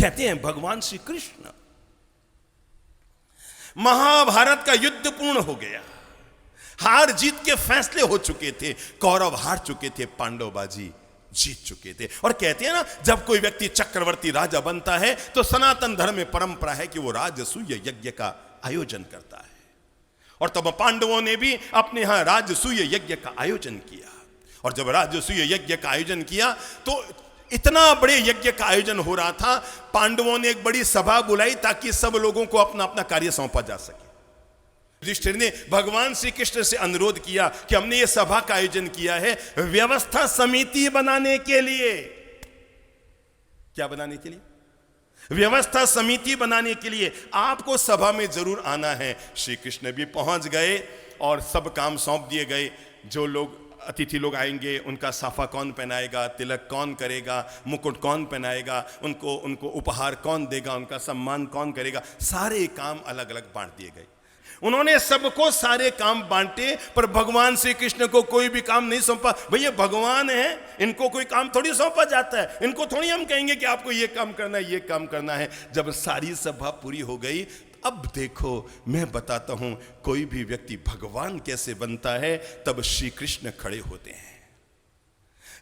कहते हैं भगवान श्री कृष्ण, महाभारत का युद्ध पूर्ण हो गया, हार जीत के फैसले हो चुके थे, कौरव हार चुके थे, पांडव बाजी जीत चुके थे। और कहते हैं ना, जब कोई व्यक्ति चक्रवर्ती राजा बनता है तो सनातन धर्म में परंपरा है कि वो राजसूय यज्ञ का आयोजन करता है। और तब पांडवों ने भी अपने यहां राजसूय यज्ञ का आयोजन किया। और जब राजसूय यज्ञ का आयोजन किया तो इतना बड़े यज्ञ का आयोजन हो रहा था, पांडवों ने एक बड़ी सभा बुलाई ताकि सब लोगों को अपना अपना कार्य सौंपा जा सके। युधिष्ठिर ने भगवान श्री कृष्ण से अनुरोध किया कि हमने ये सभा का आयोजन किया है व्यवस्था समिति बनाने के लिए। क्या बनाने के लिए? व्यवस्था समिति बनाने के लिए। आपको सभा में जरूर आना है। श्री कृष्ण भी पहुंच गए और सब काम सौंप दिए गए। जो लोग अतिथि लोग आएंगे उनका साफा कौन पहनाएगा, तिलक कौन करेगा, मुकुट कौन पहनाएगा, उनको उपहार कौन देगा, उनका सम्मान कौन करेगा, सारे काम अलग अलग बांट दिए गए। उन्होंने सबको सारे काम बांटे, पर भगवान श्री कृष्ण को कोई भी काम नहीं सौंपा। भैया भगवान है, इनको कोई काम थोड़ी सौंपा जाता है। इनको थोड़ी हम कहेंगे कि आपको ये काम करना है, ये काम करना है। जब सारी सभा पूरी हो गई, अब देखो मैं बताता हूं कोई भी व्यक्ति भगवान कैसे बनता है। तब श्री कृष्ण खड़े होते हैं।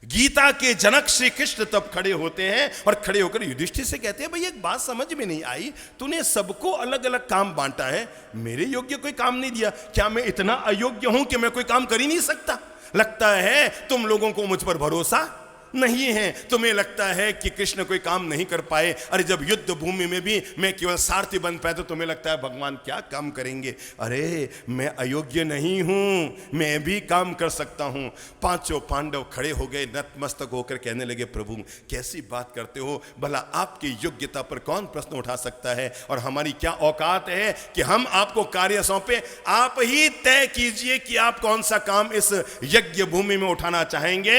गीता के जनक श्री कृष्ण तब खड़े होते हैं और खड़े होकर युधिष्ठिर से कहते हैं, भाई एक बात समझ में नहीं आई, तूने सबको अलग अलग काम बांटा है, मेरे योग्य कोई काम नहीं दिया। क्या मैं इतना अयोग्य हूं कि मैं कोई काम कर ही नहीं सकता? लगता है तुम लोगों को मुझ पर भरोसा नहीं है। तुम्हें लगता है कि कृष्ण कोई काम नहीं कर पाए। अरे जब युद्ध भूमि में भी मैं केवल सारथी बन पाया तो तुम्हें लगता है भगवान क्या काम करेंगे? अरे मैं अयोग्य नहीं हूं, मैं भी काम कर सकता हूं। पांचों पांडव खड़े हो गए, नतमस्तक होकर कहने लगे, प्रभु कैसी बात करते हो, भला आपकी योग्यता पर कौन प्रश्न उठा सकता है और हमारी क्या औकात है कि हम आपको कार्य सौंपे? आप ही तय कीजिए कि आप कौन सा काम इस यज्ञ भूमि में उठाना चाहेंगे।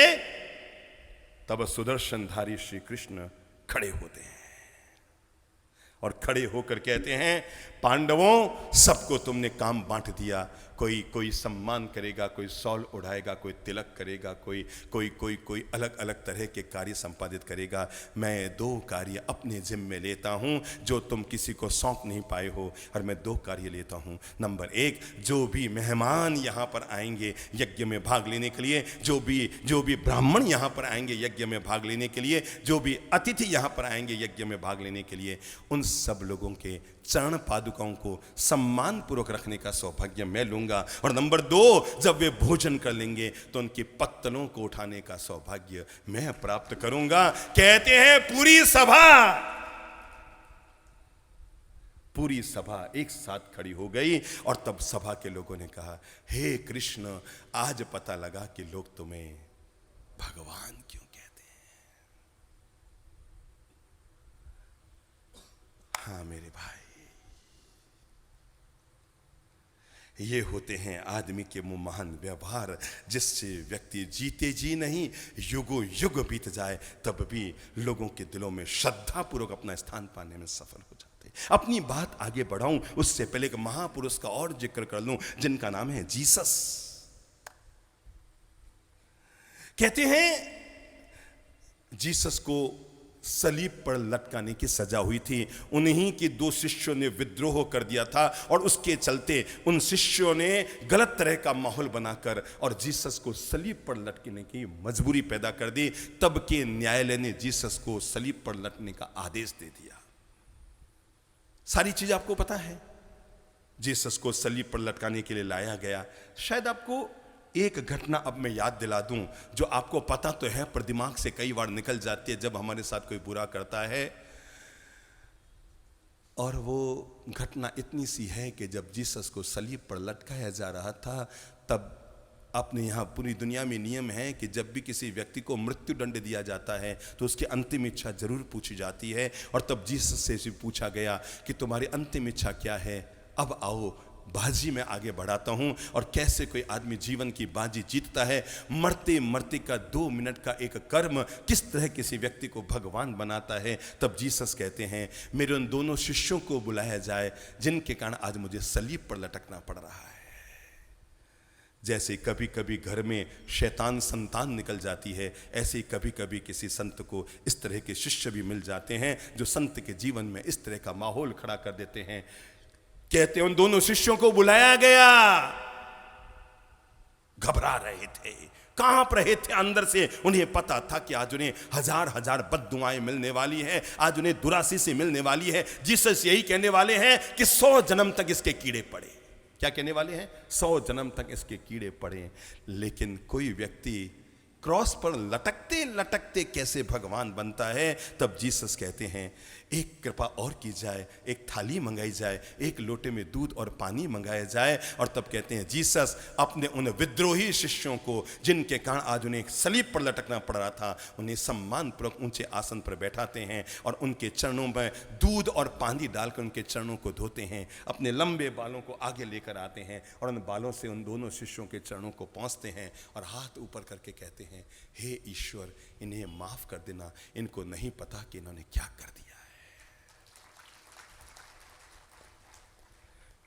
तब सुदर्शनधारी श्री कृष्ण खड़े होते हैं और खड़े होकर कहते हैं, पांडवों सबको तुमने काम बांट दिया। कोई सम्मान करेगा, कोई शॉल उड़ाएगा, कोई तिलक करेगा, कोई अलग अलग तरह के कार्य संपादित करेगा। मैं 2 कार्य अपने जिम्मे लेता हूं जो तुम किसी को सौंप नहीं पाए हो। और मैं 2 कार्य लेता हूं। नंबर 1, जो भी मेहमान यहां पर आएंगे यज्ञ में भाग लेने के लिए, जो भी ब्राह्मण यहां पर आएंगे यज्ञ में भाग लेने के लिए, जो भी अतिथि यहां पर आएंगे यज्ञ में भाग लेने के लिए, उन सब लोगों के चरण पादुकाओं को सम्मान पूर्वक रखने का सौभाग्य मैं लूंगा। और नंबर 2, जब वे भोजन कर लेंगे तो उनके पत्तलों को उठाने का सौभाग्य मैं प्राप्त करूंगा। कहते हैं पूरी सभा एक साथ खड़ी हो गई। और तब सभा के लोगों ने कहा, हे कृष्ण, आज पता लगा कि लोग तुम्हें भगवान क्यों कहते हैं। हाँ मेरे भाई, ये होते हैं आदमी के मुंह महान व्यवहार, जिससे व्यक्ति जीते जी नहीं युगों युग बीत जाए तब भी लोगों के दिलों में श्रद्धा पूर्वक अपना स्थान पाने में सफल हो जाते। अपनी बात आगे बढ़ाऊं उससे पहले एक महापुरुष का और जिक्र कर लूं जिनका नाम है जीसस। कहते हैं जीसस को सलीब पर लटकाने की सजा हुई थी। उन्हीं के 2 शिष्यों ने विद्रोह कर दिया था और उसके चलते उन शिष्यों ने गलत तरह का माहौल बनाकर और जीसस को सलीब पर लटकने की मजबूरी पैदा कर दी। तब के न्यायालय ने जीसस को सलीब पर लटकने का आदेश दे दिया। सारी चीज आपको पता है। जीसस को सलीब पर लटकाने के लिए लाया गया। शायद आपको एक घटना अब मैं याद दिला दूं जो आपको पता तो है पर दिमाग से कई बार निकल जाती है जब हमारे साथ कोई बुरा करता है। और वो घटना इतनी सी है कि जब जीसस को सलीब पर लटकाया जा रहा था तब अपने यहाँ पूरी दुनिया में नियम है कि जब भी किसी व्यक्ति को मृत्यु दंड दिया जाता है तो उसकी अंतिम इच्छा जरूर पूछी जाती है। और तब जीसस से पूछा गया कि तुम्हारी अंतिम इच्छा क्या है। अब आओ बाजी में आगे बढ़ाता हूं और कैसे कोई आदमी जीवन की बाजी जीतता है। मरते मरते का 2 मिनट का एक कर्म किस तरह किसी व्यक्ति को भगवान बनाता है। तब जीसस कहते हैं, मेरे उन 2 शिष्यों को बुलाया जाए जिनके कारण आज मुझे सलीब पर लटकना पड़ रहा है। जैसे कभी कभी घर में शैतान संतान निकल जाती है, ऐसे कभी कभी किसी संत को इस तरह के शिष्य भी मिल जाते हैं जो संत के जीवन में इस तरह का माहौल खड़ा कर देते हैं। कहते हैं उन दोनों शिष्यों को बुलाया गया, घबरा रहे थे, कांप रहे थे अंदर से। उन्हें पता था कि आज उन्हें हजार हजार बद्दुआएं मिलने वाली हैं, आज उन्हें दुरासी से मिलने वाली है। जीसस यही कहने वाले हैं कि 100 जन्म तक इसके कीड़े पड़े। क्या कहने वाले हैं? 100 जन्म तक इसके कीड़े पड़े। लेकिन कोई व्यक्ति क्रॉस पर लटकते लटकते कैसे भगवान बनता है? तब जीसस कहते हैं एक कृपा और की जाए, एक थाली मंगाई जाए, एक लोटे में दूध और पानी मंगाया जाए। और तब कहते हैं जीसस अपने उन विद्रोही शिष्यों को, जिनके कारण आज उन्हें सलीब पर लटकना पड़ रहा था, उन्हें सम्मानपूर्वक ऊंचे आसन पर बैठाते हैं और उनके चरणों में दूध और पानी डालकर उनके चरणों को धोते हैं। अपने लंबे बालों को आगे लेकर आते हैं और उन बालों से उन दोनों शिष्यों के चरणों को पहुँचते हैं और हाथ ऊपर करके कहते हैं, हे ईश्वर, इन्हें माफ कर देना, इनको नहीं पता कि इन्होंने क्या कर दिया।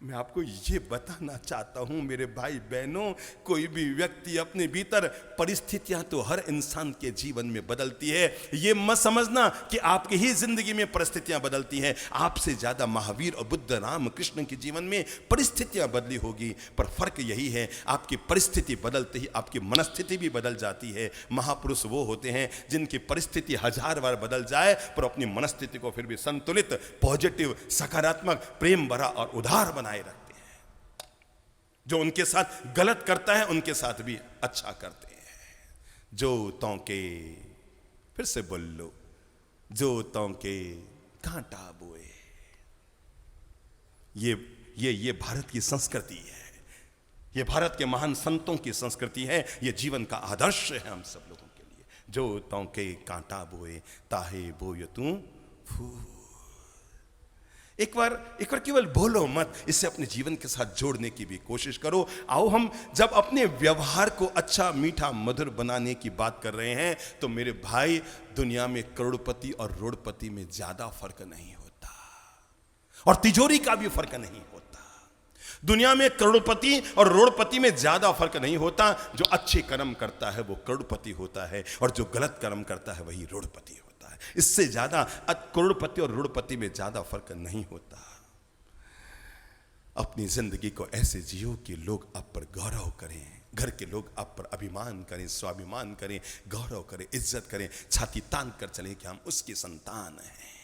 मैं आपको ये बताना चाहता हूं मेरे भाई बहनों, कोई भी व्यक्ति अपने भीतर, परिस्थितियां तो हर इंसान के जीवन में बदलती है। ये मत समझना कि आपकी ही जिंदगी में परिस्थितियां बदलती हैं। आपसे ज्यादा महावीर और बुद्ध, राम, कृष्ण के जीवन में परिस्थितियां बदली होगी, पर फर्क यही है, आपकी परिस्थिति बदलते ही आपकी मनस्थिति भी बदल जाती है। महापुरुष वो होते हैं जिनकी परिस्थिति 1000 बार बदल जाए पर अपनी मनस्थिति को फिर भी संतुलित, पॉजिटिव, सकारात्मक, प्रेम भरा और उदार बनाए रखते हैं। जो उनके साथ गलत करता है उनके साथ भी अच्छा करते हैं। जो तौके, फिर से बोल लो, जो तौके कांटा बोए। ये भारत की संस्कृति है, ये भारत के महान संतों की संस्कृति है, ये जीवन का आदर्श है हम सब लोगों के लिए। जो तौके कांटा बोए, ताहे बोय तू फूल। एक बार केवल बोलो मत, इसे अपने जीवन के साथ जोड़ने की भी कोशिश करो। आओ हम जब अपने व्यवहार को अच्छा, मीठा, मधुर बनाने की बात कर रहे हैं, तो मेरे भाई, दुनिया में करोड़पति और रोड़पति में ज्यादा फर्क नहीं होता, और तिजोरी का भी फर्क नहीं होता। दुनिया में करोड़पति और रोड़पति में ज्यादा फर्क नहीं होता। जो अच्छे कर्म करता है वो करोड़पति होता है, और जो गलत कर्म करता है वही रोड़पति होता है। इससे ज्यादा करोड़पति और रोड़पति में ज्यादा फर्क नहीं होता। अपनी जिंदगी को ऐसे जियो कि लोग आप पर गौरव करें, घर के लोग आप पर अभिमान करें, स्वाभिमान करें, गौरव करें, इज्जत करें, छाती तान कर चलें कि हम उसकी संतान हैं।